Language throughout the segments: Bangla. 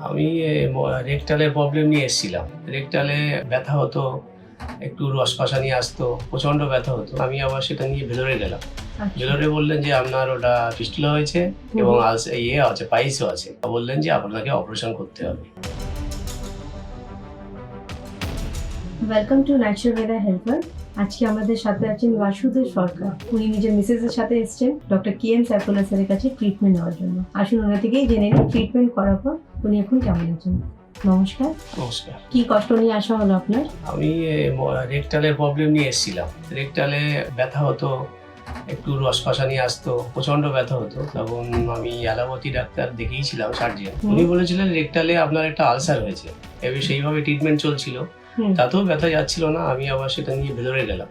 আমি রেকটালের প্রবলেম নিয়ে এসেছিলাম। রেকটালে ব্যথা হতো, একটু রসপাশা নিয়ে আসতো, প্রচণ্ড ব্যথা হতো। আমি আবার সেটা নিয়ে ভেলোরে গেলাম। ভেলোরে বললেন যে আপনার ওটা ফিস্টুলা হয়েছে এবং ইয়ে আছে, পাইলসও আছে। বললেন যে আপনাকে অপারেশন করতে হবে। Welcome to natural helper. আজকে আমাদের সাথে আছেন বাসুদেব সরকার। উনি নিজের মিসেসের সাথে এসেছেন ডক্টর কেএন সাইফুল্লাহ স্যারের কাছে ট্রিটমেন্ট নেওয়ার জন্য। আসুন ওনার থেকেই জেনে নিন ট্রিটমেন্ট করার পর উনি এখন কেমন আছেন। নমস্কার। নমস্কার। কি কষ্ট নিয়ে আসা হলো আপনার? আমি রেকটালের প্রবলেম নিয়ে এসেছিলাম। রেকটালে ব্যথা হতো, একটু রসপাশা নিয়ে আসতো, প্রচণ্ড ব্যথা হতো। তখন আমি অ্যালোপ্যাথি ডাক্তার দেখিয়েছিলাম, সার্জন। উনি বলেছিলেন রেকটালে আপনার একটা আলসার হয়েছে, এবার সেইভাবে ট্রিটমেন্ট চলছিল। তাতেও ব্যথা যাচ্ছিল না। আমি আবার সেটা নিয়ে ভেলোরে গেলাম।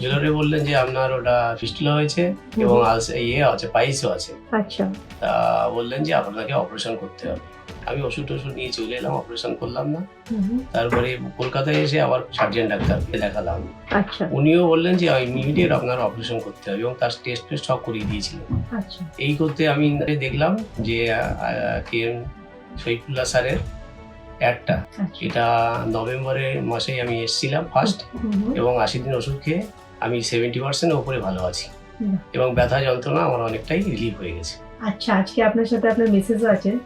ভেলোরে বললেন যে আপনার ওটা ফিস্টুলা হয়েছে এবং ইয়ে আছে, পাইলসও আছে। আচ্ছা। তা বললেন যে আপনাকে অপারেশন করতে হবে। আমি ওষুধ টষুধ নিয়ে চলে এলাম, অপারেশন করলাম না। তারপরে কলকাতায় এসে আবার সার্জন ডাক্তারকে দেখালাম। আচ্ছা। উনিও বললেন যে ইমিডিয়েট আপনার অপারেশন করতে হবে এবং তার টেস্ট ফেস্ট সব করিয়ে দিয়েছিলেন। আচ্ছা। এই করতে আমি দেখলাম যে কেএন সাইফুল্লাহ স্যারের অ্যাডটা, এটা নভেম্বরের মাসেই আমি এসেছিলাম ফার্স্ট, এবং 80 দিন ওষুধ খেয়ে আমি 70% ওপরে ভালো আছি এবং ব্যথা যন্ত্রণা আমার অনেকটাই রিলিফ হয়ে গেছে। আচ্ছা, আজকে আপনার সাথে আপনার মিসেসও আছেন।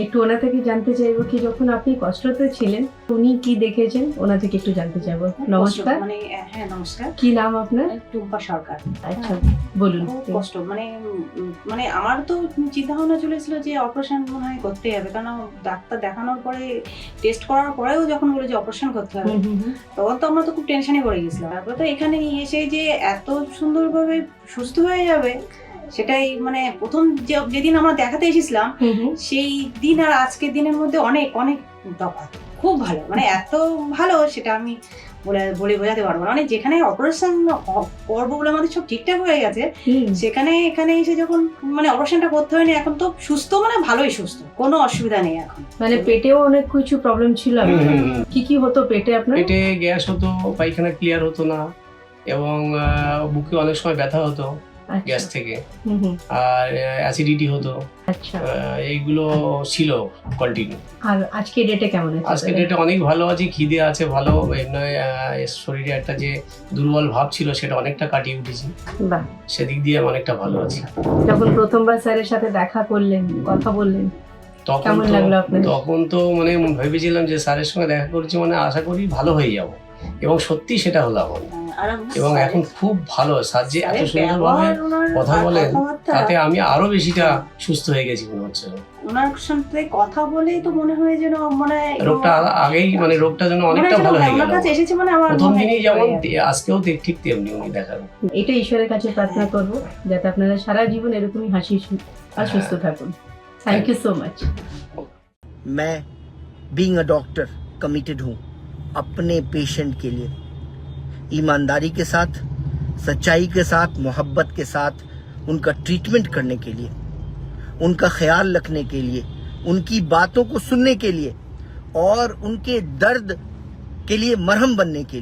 একটু ওনা থেকে জানতে চাইবো কি যখন আপনি কষ্টতে ছিলেন উনি কি দেখেছেন, ওনা থেকে একটু জানতে চাইবো। নমস্কার। হ্যাঁ নমস্কার। কি নাম আপনার? টুম্পা সরকার। আচ্ছা, বলুন। খুব কষ্ট, মানে আমার তো চিন্তা ভাবনা চলেছিল যে অপারেশন মনে হয় করতেই হবে, কারণ ডাক্তার দেখানোর পরে টেস্ট করার পরেও যখন বলে যে অপারেশন করতে হবে, তখন তো আমরা তো খুব টেনশনে পড়ে গেছিলাম। তারপরে তো এখানে এসে যে এত সুন্দরভাবে সুস্থ হয়ে যাবে, সেটাই মানে প্রথম যেদিন আমরা দেখাতে এসেছিলাম সেই দিন আর আজকের দিনের মধ্যে অনেক অনেক তফাৎ। খুব ভালো, মানে এত ভালো সেটা আমি বলে বোঝাতে পারবো না। মানে যেখানে অপারেশন করবো বলে আমাদের সব ঠিকঠাক হয়ে গেছে, সেখানে এখানে এসে যখন মানে অপারেশনটা করতে হয়নি, এখন তো সুস্থ, মানে ভালোই সুস্থ, কোনো অসুবিধা নেই এখন। মানে পেটেও অনেক কিছু প্রবলেম ছিল। কি কি হতো পেটে আপনার? পেটে গ্যাস হতো, পায়খানা ক্লিয়ার হতো না, এবং বুকে অনেক সময় ব্যথা হতো গ্যাস থেকে, আর অ্যাসিডিটি হতো। আচ্ছা। এইগুলো ছিল কন্টিনিউ। আর আজকে ডেটে কেমন আছে? আজকে ডেটে অনেক ভালো আছি, খিদে আছে ভালো, এমনি শরীরে একটা যে দুর্বল ভাব ছিল সেটা অনেকটা কাটিয়ে উঠেছি। বাহ, সেদিক দিয়ে আমি অনেকটা ভালো আছি। যখন প্রথমবার স্যারের সাথে দেখা করলেন, কথা বললেন, কেমন লাগলো আপনার? তখন তো মানে ভেবেছিলাম যে স্যারের সঙ্গে দেখা করছি মানে আশা করি ভালো হয়ে যাব, এবং সত্যি সেটা হলো আমার। এবং এখন খুব ভালো স্যার যে এত সুন্দরভাবে কথা বলেন, তাতে আমি আরো বেশিটা সুস্থ হয়ে গেছি মনে হচ্ছে। ওনার সাথে কথা বলেই তো মনে হয় যেন মানে রোগটা আগেই, মানে রোগটা যেন অনেকটা ভালো হয়ে গেল। এসেছে মানে আমার প্রথম দিনই যেমন, আজকেও ঠিক তেমনি উনি দেখান। এটা ঈশ্বরের কাছে প্রার্থনা করব যাতে আপনারা সারা জীবন এরকমই হাসি আর সুস্থ থাকুন। Thank you so much. मैं बीइंग अ डॉक्टर कमिटेड हूँ अपने पेशेंट के लिए, ईमानदारी के साथ, सच्चाई के साथ, मोहब्बत के साथ उनका ट्रीटमेंट करने के लिए, उनका ख्याल रखने के लिए, उनकी बातों को सुनने के लिए और उनके दर्द के लिए मरहम बनने के लिए।